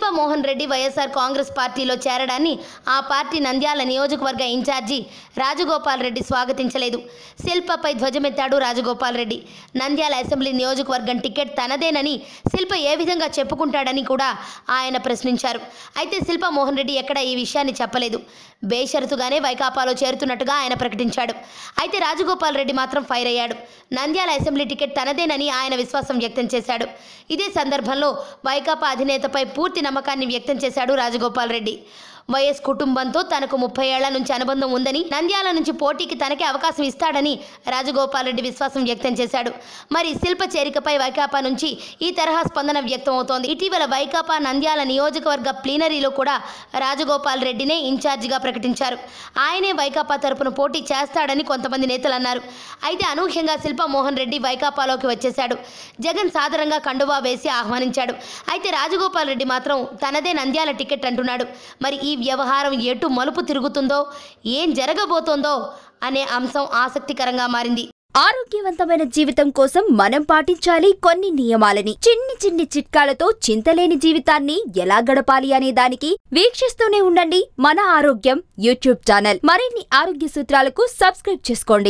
శిల్పా మోహన్ రెడ్డి వైఎస్ఆర్ కాంగ్రెస్ పార్టీలో చేరడాన్ని ఆ పార్టీ నంద్యాల నియోజకవర్గ ఇన్ఛార్జి రాజగోపాల్ రెడ్డి స్వాగతించలేదు. శిల్పపై ధ్వజమెత్తాడు రాజగోపాల్ రెడ్డి. నంద్యాల అసెంబ్లీ నియోజకవర్గం టికెట్ తనదేనని శిల్ప ఏ విధంగా చెప్పుకుంటాడని కూడా ఆయన ప్రశ్నించారు. అయితే శిల్పా మోహన్ రెడ్డి ఎక్కడ ఈ విషయాన్ని చెప్పలేదు. బేషరతుగానే వైకాపాలో చేరుతున్నట్టుగా ఆయన ప్రకటించాడు. అయితే రాజగోపాల్ రెడ్డి మాత్రం ఫైర్ అయ్యాడు. నంద్యాల అసెంబ్లీ టికెట్ తనదేనని ఆయన విశ్వాసం వ్యక్తం చేశాడు. ఇదే సందర్భంలో వైకాపా అధినేతపై పూర్తి నమ్మకాన్ని వ్యక్తం చేశాడు రాజగోపాల్ రెడ్డి. వైఎస్ కుటుంబంతో తనకు 30 ఏళ్ల నుంచి అనుబంధం ఉందని, నంద్యాల నుంచి పోటీకి తనకే అవకాశం ఇస్తాడని రాజగోపాల్ రెడ్డి విశ్వాసం వ్యక్తం చేశాడు. మరి శిల్ప చేరికపై వైకాపా నుంచి ఈ తరహా స్పందన వ్యక్తం అవుతోంది. ఇటీవల వైకాపా నంద్యాల నియోజకవర్గ ప్లీనరీలో కూడా రాజగోపాల్ రెడ్డినే ఇన్ఛార్జిగా ప్రకటించారు. ఆయనే వైకాపా తరపున పోటీ చేస్తాడని కొంతమంది నేతలు అన్నారు. అయితే అనూహ్యంగా శిల్పా మోహన్ రెడ్డి వైకాపాలోకి వచ్చేశాడు. జగన్ సాదరంగా కండువా వేసి ఆహ్వానించాడు. అయితే రాజగోపాల్ రెడ్డి మాత్రం తనదే నంద్యాల టికెట్ అంటున్నాడు. మరి ఈ వ్యవహారం ఎటు మలుపు తిరుగుతుందో, ఏం జరగబోతోందో అనే అంశం ఆసక్తికరంగా మారింది. ఆరోగ్యవంతమైన జీవితం కోసం మనం పాటించాలి కొన్ని నియమాలని. చిన్ని చిట్కాలతో చింతలేని జీవితాన్ని ఎలా గడపాలి అనే దానికి వీక్షిస్తూనే ఉండండి మన ఆరోగ్యం యూట్యూబ్ ఛానల్. మరిన్ని ఆరోగ్య సూత్రాలకు సబ్స్క్రైబ్ చేసుకోండి.